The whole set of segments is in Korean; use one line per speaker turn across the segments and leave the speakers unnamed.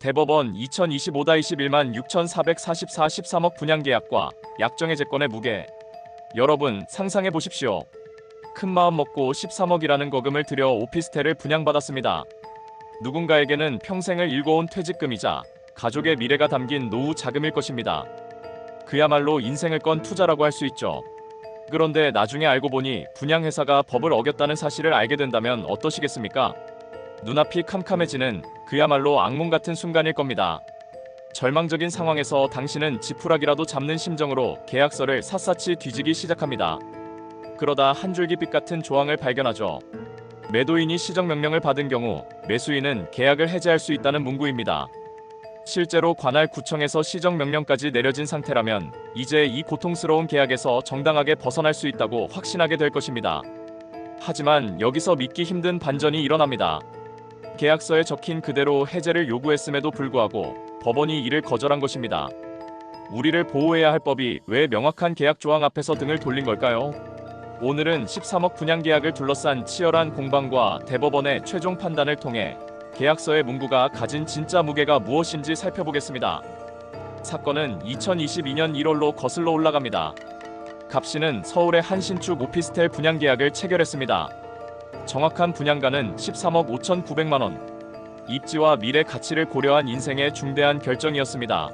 대법원 2025-21만 6,444 13억 분양계약과 약정해제권의 무게. 여러분 상상해 보십시오. 큰 마음 먹고 13억이라는 거금을 들여 오피스텔을 분양받았습니다. 누군가에게는 평생을 일궈온 퇴직금이자 가족의 미래가 담긴 노후 자금일 것입니다. 그야말로 인생을 건 투자라고 할 수 있죠. 그런데 나중에 알고 보니 분양회사가 법을 어겼다는 사실을 알게 된다면 어떠시겠습니까? 눈앞이 캄캄해지는 그야말로 악몽 같은 순간일 겁니다. 절망적인 상황에서 당신은 지푸라기라도 잡는 심정으로 계약서를 샅샅이 뒤지기 시작합니다. 그러다 한 줄기 빛 같은 조항을 발견하죠. 매도인이 시정명령을 받은 경우 매수인은 계약을 해지할 수 있다는 문구입니다. 실제로 관할 구청에서 시정명령까지 내려진 상태라면 이제 이 고통스러운 계약에서 정당하게 벗어날 수 있다고 확신하게 될 것입니다. 하지만 여기서 믿기 힘든 반전이 일어납니다. 계약서에 적힌 그대로 해제를 요구했음에도 불구하고 법원이 이를 거절한 것입니다. 우리를 보호해야 할 법이 왜 명확한 계약 조항 앞에서 등을 돌린 걸까요? 오늘은 13억 분양계약을 둘러싼 치열한 공방과 대법원의 최종 판단을 통해 계약서의 문구가 가진 진짜 무게가 무엇인지 살펴보겠습니다. 사건은 2022년 1월로 거슬러 올라갑니다. 갑씨는 서울의 한 신축 오피스텔 분양계약을 체결했습니다. 정확한 분양가는 13억 5,900만 원. 입지와 미래 가치를 고려한 인생의 중대한 결정이었습니다.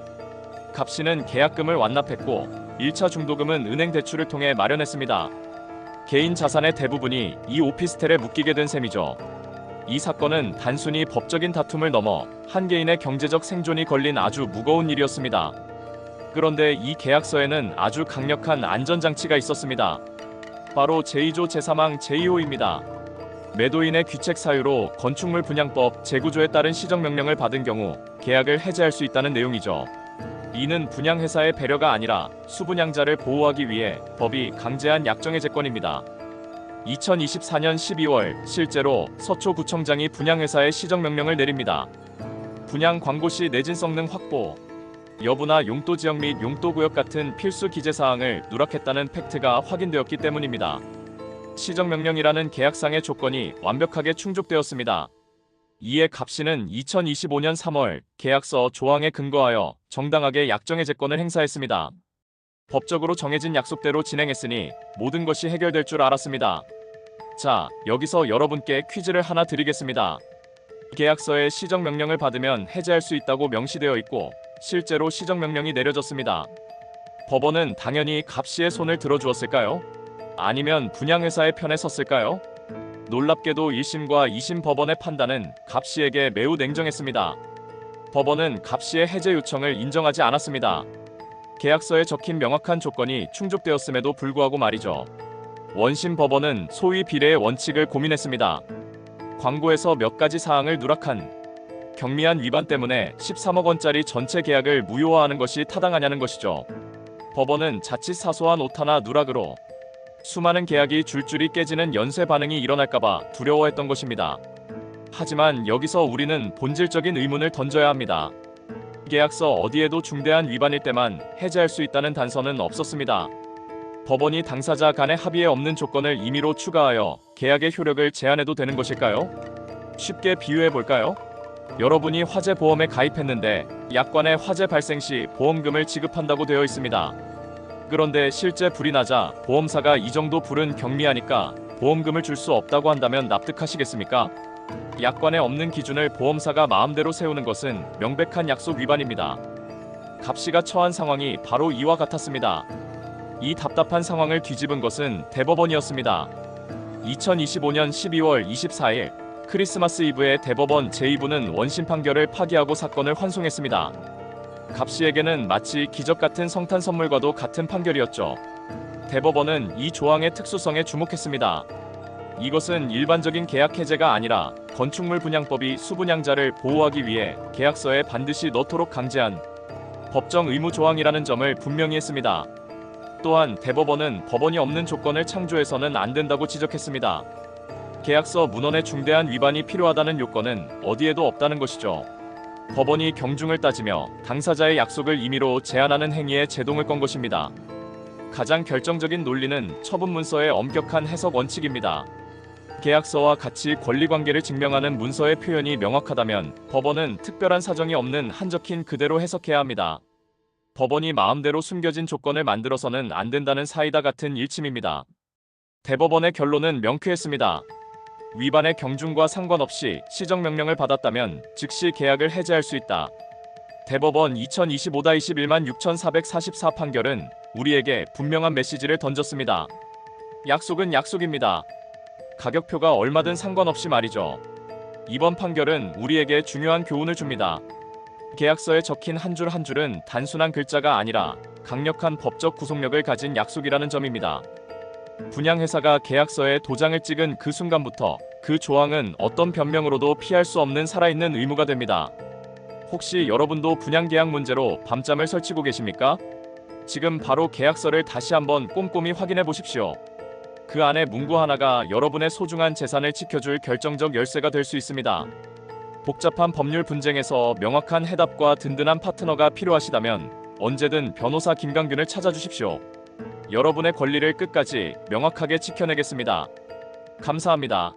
갑씨는 계약금을 완납했고 1차 중도금은 은행 대출을 통해 마련했습니다. 개인 자산의 대부분이 이 오피스텔에 묶이게 된 셈이죠. 이 사건은 단순히 법적인 다툼을 넘어 한 개인의 경제적 생존이 걸린 아주 무거운 일이었습니다. 그런데 이 계약서에는 아주 강력한 안전장치가 있었습니다. 바로 제2조 제3항 제2호입니다. 매도인의 귀책 사유로 건축물 분양법 제9조에 따른 시정명령을 받은 경우 계약을 해지할 수 있다는 내용이죠. 이는 분양회사의 배려가 아니라 수분양자를 보호하기 위해 법이 강제한 약정해제권입니다. 2024년 12월 실제로 서초구청장이 분양회사에 시정명령을 내립니다. 분양 광고 시 내진 성능 확보 여부나 용도지역 및 용도구역 같은 필수 기재사항을 누락했다는 팩트가 확인되었기 때문입니다. 시정명령이라는 계약상의 조건이 완벽하게 충족되었습니다. 이에 갑씨는 2025년 3월 계약서 조항에 근거하여 정당하게 약정해제권을 행사했습니다. 법적으로 정해진 약속대로 진행했으니 모든 것이 해결될 줄 알았습니다. 자, 여기서 여러분께 퀴즈를 하나 드리겠습니다. 계약서에 시정명령을 받으면 해제할 수 있다고 명시되어 있고 실제로 시정명령이 내려졌습니다. 법원은 당연히 갑씨의 손을 들어주었을까요? 아니면 분양회사의 편에 섰을까요? 놀랍게도 1심과 2심 법원의 판단은 갑씨에게 매우 냉정했습니다. 법원은 갑씨의 해제 요청을 인정하지 않았습니다. 계약서에 적힌 명확한 조건이 충족되었음에도 불구하고 말이죠. 원심 법원은 소위 비례의 원칙을 고민했습니다. 광고에서 몇 가지 사항을 누락한 경미한 위반 때문에 13억 원짜리 전체 계약을 무효화하는 것이 타당하냐는 것이죠. 법원은 자칫 사소한 오타나 누락으로 수많은 계약이 줄줄이 깨지는 연쇄 반응이 일어날까봐 두려워했던 것입니다. 하지만 여기서 우리는 본질적인 의문을 던져야 합니다. 계약서 어디에도 중대한 위반일 때만 해제할 수 있다는 단서는 없었습니다. 법원이 당사자 간의 합의에 없는 조건을 임의로 추가하여 계약의 효력을 제한해도 되는 것일까요? 쉽게 비유해 볼까요? 여러분이 화재 보험에 가입했는데 약관에 화재 발생 시 보험금을 지급한다고 되어 있습니다. 그런데 실제 불이 나자 보험사가 이 정도 불은 경미하니까 보험금을 줄 수 없다고 한다면 납득하시겠습니까? 약관에 없는 기준을 보험사가 마음대로 세우는 것은 명백한 약속 위반입니다. 갑씨가 처한 상황이 바로 이와 같았습니다. 이 답답한 상황을 뒤집은 것은 대법원이었습니다. 2025년 12월 24일 크리스마스 이브에 대법원 제2부는 원심 판결을 파기하고 사건을 환송했습니다. 갑씨에게는 마치 기적 같은 성탄 선물과도 같은 판결이었죠. 대법원은 이 조항의 특수성에 주목했습니다. 이것은 일반적인 계약 해제가 아니라 건축물 분양법이 수분양자를 보호하기 위해 계약서에 반드시 넣도록 강제한 법정 의무 조항이라는 점을 분명히 했습니다. 또한 대법원은 법원이 없는 조건을 창조해서는 안 된다고 지적했습니다. 계약서 문헌에 중대한 위반이 필요하다는 요건은 어디에도 없다는 것이죠. 법원이 경중을 따지며 당사자의 약속을 임의로 제한하는 행위에 제동을 건 것입니다. 가장 결정적인 논리는 처분 문서의 엄격한 해석 원칙입니다. 계약서와 같이 권리관계를 증명하는 문서의 표현이 명확하다면 법원은 특별한 사정이 없는 한 적힌 그대로 해석해야 합니다. 법원이 마음대로 숨겨진 조건을 만들어서는 안 된다는 사이다 같은 일침입니다. 대법원의 결론은 명쾌했습니다. 위반의 경중과 상관없이 시정명령을 받았다면 즉시 계약을 해제할 수 있다. 대법원 2025-216444 판결은 우리에게 분명한 메시지를 던졌습니다. 약속은 약속입니다. 가격표가 얼마든 상관없이 말이죠. 이번 판결은 우리에게 중요한 교훈을 줍니다. 계약서에 적힌 한 줄 한 줄은 단순한 글자가 아니라 강력한 법적 구속력을 가진 약속이라는 점입니다. 분양회사가 계약서에 도장을 찍은 그 순간부터 그 조항은 어떤 변명으로도 피할 수 없는 살아있는 의무가 됩니다. 혹시 여러분도 분양계약 문제로 밤잠을 설치고 계십니까? 지금 바로 계약서를 다시 한번 꼼꼼히 확인해 보십시오. 그 안에 문구 하나가 여러분의 소중한 재산을 지켜줄 결정적 열쇠가 될 수 있습니다. 복잡한 법률 분쟁에서 명확한 해답과 든든한 파트너가 필요하시다면 언제든 변호사 김강균을 찾아주십시오. 여러분의 권리를 끝까지 명확하게 지켜내겠습니다. 감사합니다.